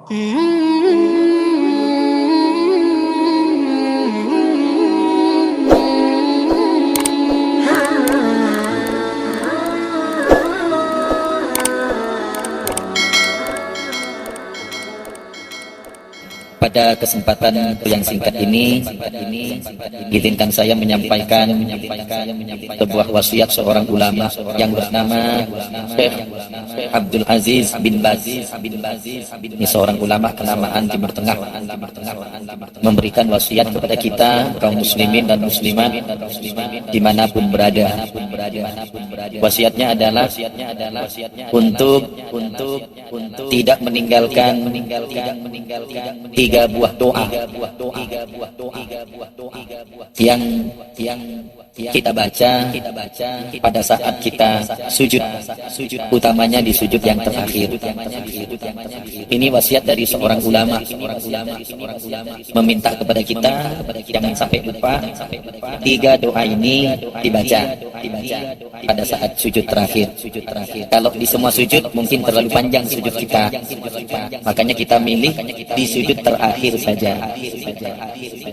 Pada kesempatan yang singkat ini, izinkan saya menyampaikan sebuah wasiat seorang ulama yang bernama Syekh Abdul Aziz bin Baz. Ini seorang ulama kenamaan Timur Tengah, memberikan wasiat kepada kita kaum muslimin dan muslimat dimanapun berada. Wasiatnya adalah untuk tidak meninggalkan tiga buah doa yang kita baca pada saat kita sujud, utamanya di sujud yang terakhir. Ini wasiat dari seorang ulama, meminta kepada kita jangan sampai lupa tiga doa ini dibaca pada saat sujud terakhir. Kalau di semua sujud mungkin terlalu panjang sujud kita, makanya kita milih di sujud terakhir saja.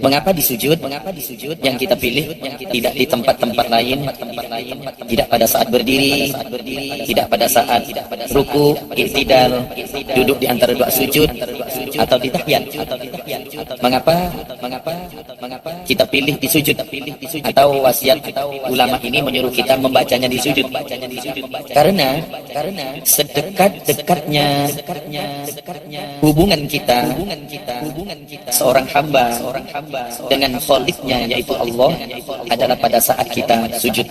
Mengapa di sujud? Yang kita pilih tidak di tempat-tempat lain, tidak pada saat berdiri, tidak pada saat ruku, i'tidal, duduk di antara dua sujud, atau di tahiyat. Mengapa kita pilih di sujud? Atau wasiat ulama ini menyuruh kita membacanya di sujud? Karena sedekat-dekatnya hubungan kita seorang hamba dengan Khaliknya yaitu Allah adalah pada saat kita sujud.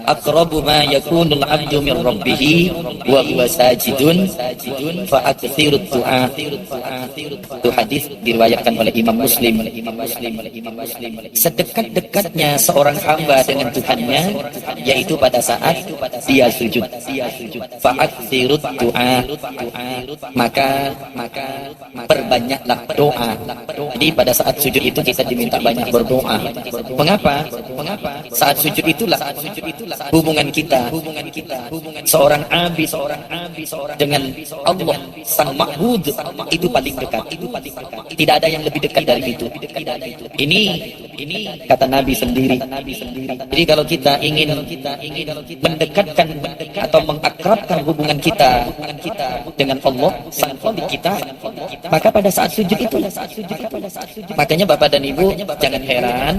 Aqrabu ma yakunul 'abdu min rabbih wa huwa sajidun fa aktsirud du'a. Itu hadis diriwayatkan oleh Imam Muslim. Sedekat-dekatnya seorang hamba dengan Tuhannya yaitu pada saat dia sujud. Fa aktsirud du'a. Maka perbanyaklah doa. Jadi pada saat sujud itu kita diminta banyak berdoa. Mengapa? Saat sujud itulah hubungan kita seorang abid dengan Allah Sang Ma'bud itu paling dekat. Tidak ada yang lebih dekat dari itu. Ini kata Nabi sendiri. Jadi kalau kita ingin mendekatkan atau mengakrabkan hubungan kita dengan Allah Sang Khalik kita, maka pada saat sujud itu. Makanya Bapak dan Ibu jangan heran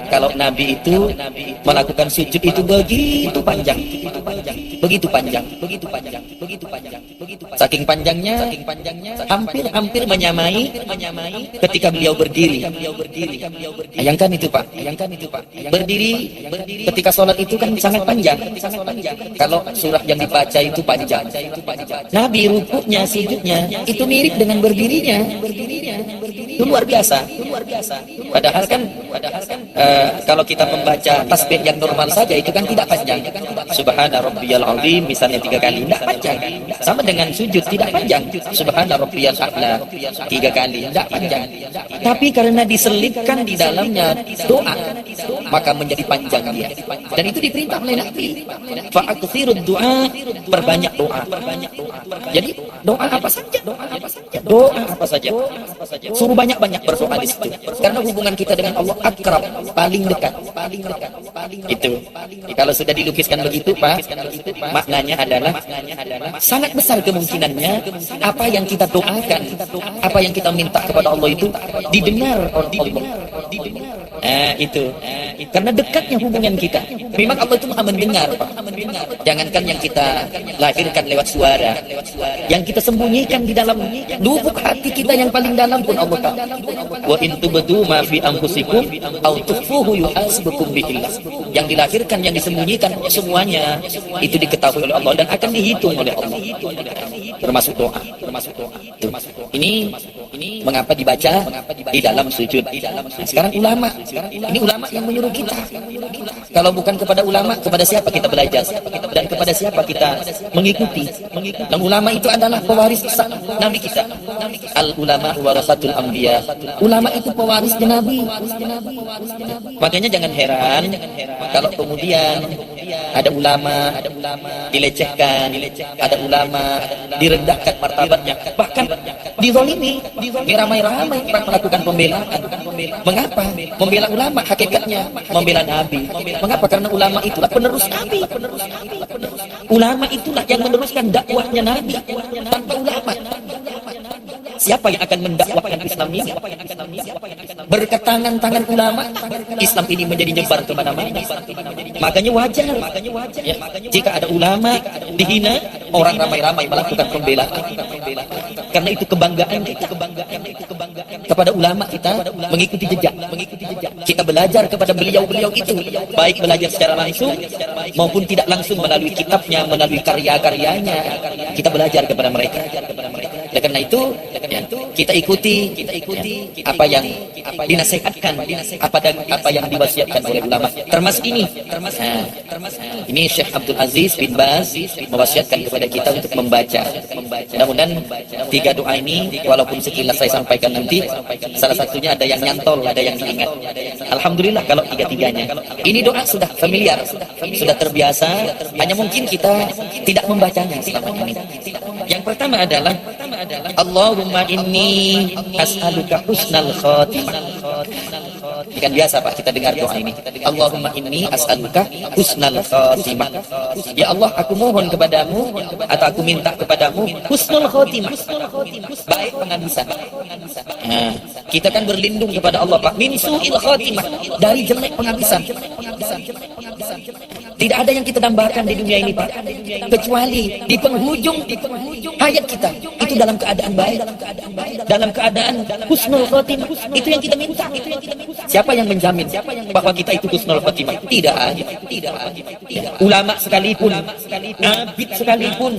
kalau Nabi itu melakukan sujud itu begitu panjang. Saking panjangnya hampir menyamai ketika beliau berdiri. Bayangkan itu Pak. Berdiri ketika sholat itu kan sangat panjang. Kalau surah yang dibaca itu panjang. Nabi rukuknya, sujudnya itu mirip dengan berdirinya. Itu luar biasa. Padahal kan kalau kita membaca tasbih yang normal saja itu kan tidak panjang. Subhana rabbiyal azim misalnya 3 kali tidak panjang. Sama dengan sujud tidak panjang. Subhana rabbiyal a'la 3 kali tidak panjang. Tapi karena diselipkan di dalamnya doa, maka menjadi panjang dia. Dan itu diperintah oleh Nabi. Fa'aktsirud du'a, perbanyak doa. Jadi doa apa saja? Doa apa saja? Suruh banyak-banyak berdoa di situ. Karena hubungan kita dengan Allah akrab, paling dekat. Itu. Kalau sudah dilukiskan begitu, Pak, maknanya adalah sangat besar kemungkinannya apa yang kita doakan, apa yang kita minta kepada Allah itu didengar oleh Allah. Itu. Karena dekatnya hubungan kita. Memang Allah itu Maha mendengar, Pak. Jangankan yang kita lahirkan lewat suara, yang kita sembunyikan di dalam lubuk hati kita yang paling dalam pun Allah tahu. Wa in tubdu ma fi anfusikum aw tukhfuhu yuhasibukum bihillah. Yang dilahirkan, yang disembunyikan semuanya itu diketahui oleh Allah dan akan dihitung oleh Allah. Termasuk doa. Ini mengapa dibaca di dalam sujud. Nah, sekarang ulama. Ini ulama yang menyuruh kita Kalau bukan kepada ulama, kepada siapa kita belajar? Dan kepada siapa kita mengikuti? Dan ulama itu adalah pewaris Nabi kita. Al ulama warasatul anbiya. Ulama itu pewarisnya Nabi. Makanya jangan heran kalau kemudian ada ulama dilecehkan, ada ulama direndahkan martabatnya, bahkan dizalimi, ramai-ramai orang melakukan pembelaan. Mengapa? Membela ulama hakikatnya membela Nabi. Mengapa? Karena ulama itulah penerus Nabi. Ulama itulah yang meneruskan dakwahnya Nabi. Tanpa ulama, siapa yang akan mendakwahkan Islam ini? Berkat tangan-tangan ulama, Islam ini menjadi nyebar kemana-mana. Makanya wajar ya, jika ada ulama dihina, orang ramai-ramai melakukan pembelaan. Karena itu kebanggaan kita kepada ulama, kita mengikuti jejak. Kita belajar kepada beliau-beliau itu, baik belajar secara langsung maupun tidak langsung melalui kitabnya, melalui karya-karyanya. Kita belajar kepada mereka. Oleh karena itu, ya, kita ikuti apa yang dinasihatkan, apa yang diwasiatkan oleh ulama. Termasuk ini. Ini Syekh Abdul Aziz bin Baz mewasiatkan kepada kita untuk membaca. Mudah-mudahan 3 doa ini, walaupun sekilas saya sampaikan nanti, salah satunya ada yang nyantol, ada yang diingat. Alhamdulillah kalau 3-tiganya. Ini doa sudah familiar, sudah terbiasa. Hanya mungkin kita tidak membacanya selama ini. Yang pertama adalah Allahumma inni as'aluka husnal khotimah. Ini kan biasa Pak kita dengar doa ini. Allahumma inni as'aluka husnal khotimah. Ya Allah, aku mohon kepadamu atau aku minta kepadamu husnul khotimah. Baik penghabisan. Nah, kita kan berlindung kepada Allah Pak min su'il khotimah, dari jelek penghabisan. Tidak ada yang kita dambakan di dunia ini Pak, kecuali di penghujung hayat kita itu dalam keadaan baik, dalam keadaan husnul khotimah. Itu yang kita minta. Siapa yang menjamin bahwa kita itu husnul khotimah? Tidak ada. Ulama sekalipun, abid sekalipun,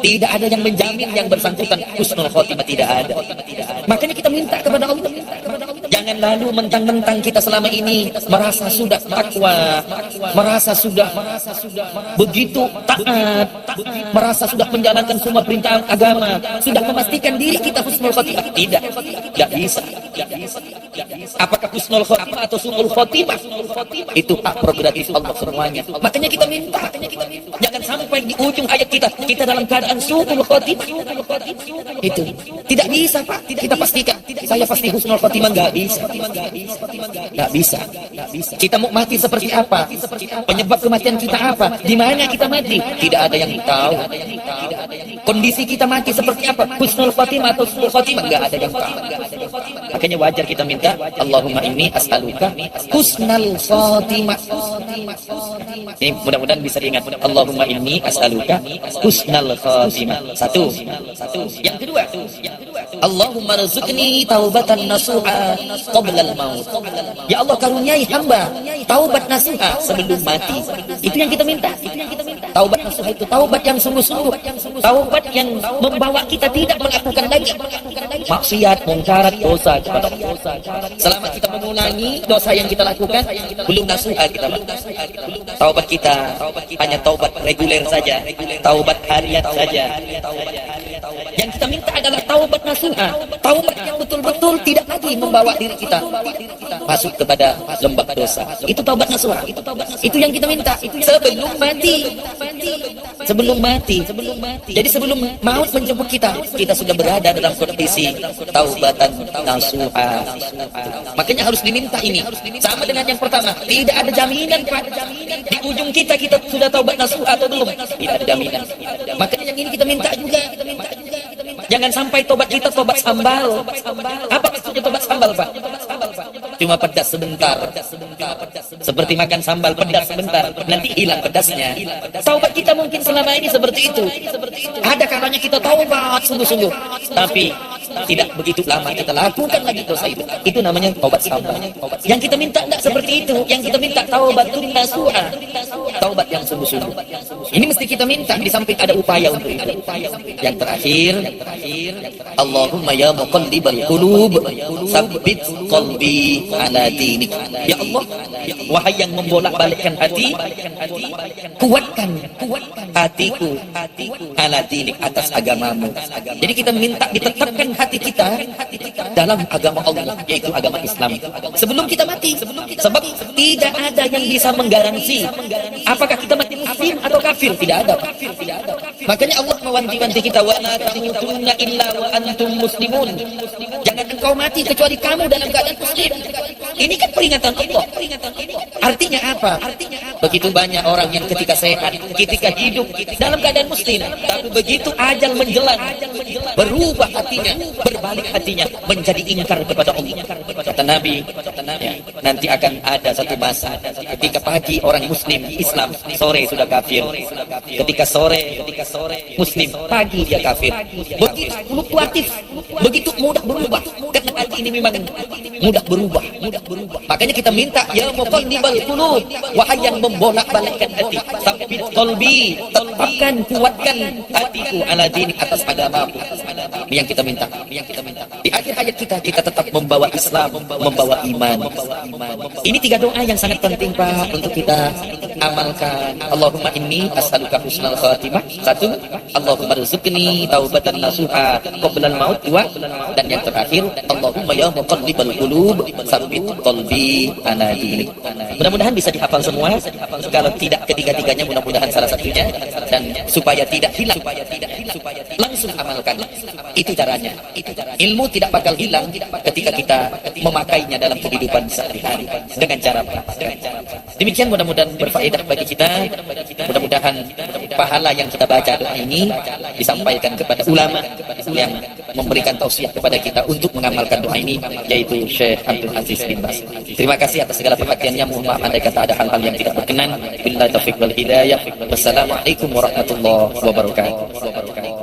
tidak ada yang menjamin yang bersangkutan husnul khotimah. Tidak ada. Makanya kita minta kepada Allah. Jangan lalu mentang-mentang kita selama ini merasa sudah takwa, merasa sudah begitu taat, merasa sudah menjalankan semua perintah agama, sudah memastikan diri kita husnul khotimah. Tidak bisa. Apakah husnul khotimah atau su'ul khotimah? Itu hak prerogatif Allah semuanya. Makanya kita minta. Jangan sampai di ujung hayat kita dalam keadaan su'ul khotimah. Itu tidak bisa Pak. Kita pastikan saya pasti husnul khotimah. Nggak bisa. Kita mau mati seperti apa? Penyebab kematian kita apa? Di mana kita mati? Tidak ada yang tahu. Kondisi kita mati seperti apa? Husnul khotimah atau su'ul khotimah? Nggak ada yang tahu. Makanya wajar kita minta Allahumma inni as'aluka husnal khotimah. Ini mudah-mudahan bisa diingat. Allahumma inni as'aluka husnal khotimah. Satu. Yang kedua, Allahumma rzuqni taubatan nasuha qabla al-maut. Ya Allah, karuniai hamba taubat nasuha sebelum mati. Itu yang kita minta. Taubat nasuha itu taubat yang sungguh-sungguh, taubat yang membawa kita tidak melakukan lagi maksiat, mungkarat, dosa kepada Allah. Selama kita mengulangi dosa yang kita lakukan, belum nasuha kita. Taubat kita hanya taubat reguler saja, taubat harian saja. Yang kita minta adalah taubat nasuha, taubat yang betul-betul tidak lagi membawa diri kita masuk kepada lembah dosa. Itu taubat nasuha. Itu yang kita minta sebelum mati. Jadi sebelum maut menjemput kita sudah berada dalam kondisi taubatan nasuha. Makanya harus diminta ini. Sama dengan yang pertama, tidak ada jaminan Pak. Di ujung kita sudah taubat nasuha atau belum? Tidak ada jaminan. Makanya yang ini kita minta juga. Jangan sampai tobat kita tobat sambal. Apa maksudnya tobat sambal Pak? Cuma pedas sebentar. Seperti makan sambal pedas sebentar, nanti hilang pedasnya. Taubat kita mungkin selama ini seperti itu. Ada kalanya kita taubat sungguh-sungguh, tapi tidak begitu lama kita lakukan lagi dosa itu. Itu namanya taubat sambal. Yang kita minta tidak seperti itu. Yang kita minta taubatun nasuha. taubat yang sungguh-sungguh. Ini mesti kita minta, di samping ada upaya untuk itu. Yang terakhir, Allahumma ya muqallibal qulub, tsabbit qalbi ala dinik. Ya Allah, wahai yang membolak-balikkan hati, kuatkan hatiku ala dinik, atas agamamu. Jadi kita minta ditetapkan hati kita dalam agama Allah, yaitu agama Islam, sebelum kita mati. Sebab tidak ada yang bisa menggaransi apakah kita mati muslim atau kafir. Tidak ada. Makanya Allah mewanti-wanti kita, wa la tamutunna illa wa antum muslimun. Jangan engkau mati kecuali kamu dalam keadaan muslim. Ini kan peringatan Allah. Artinya apa? Begitu banyak orang yang ketika sehat, ketika hidup dalam keadaan muslim, tapi begitu ajal menjelang, berubah hatinya, berbalik hatinya, menjadi ingkar kepada Allah. Kata Nabi, ya, nanti akan ada satu masa ketika pagi orang muslim Islam, sore sudah kafir. Ketika sore muslim, pagi dia kafir. Begitu fluktuatif, begitu mudah berubah. Karena hati ini memang mudah berubah. Makanya kita minta, ya muqallibal qulub, wahai yang membolak-balikkan hati, tsabbit qalbi, tetapkan, kuatkan hatiku ala dinik, atas agamaku. Ini yang kita minta. Di akhir hayat kita tetap membawa Islam, membawa iman. Ini 3 doa yang sangat penting, Pak, untuk kita amalkan. Allahumma inni as'aluka husnal khatimah. 1, Allahumma rzuqni taubatan nasuha qabla al-maut. 2, dan yang terakhir, Allahumma ya muqallibal qulub, tsabbit qalbi ala dinik. Mudah-mudahan bisa dihafal semua. Kalau tidak ketiga-tiganya, mudah-mudahan salah satunya. Dan supaya tidak hilang, langsung amalkan. Itu caranya. Ilmu tidak bakal hilang ketika kita memakainya dalam kehidupan sehari-hari dengan cara praktek. Demikian, mudah-mudahan berfaedah bagi kita. Mudah-mudahan pahala yang kita baca doa ini disampaikan kepada ulama yang memberikan tausiah kepada kita untuk mengamalkan doa ini, yaitu Syekh Abdul Aziz bin Baz. Terima kasih atas segala perhatiannya. Mohon maaf andai kata ada hal-hal yang tidak berkenan. Billahi taufiq wal hidayah. Wassalamualaikum warahmatullahi wabarakatuh.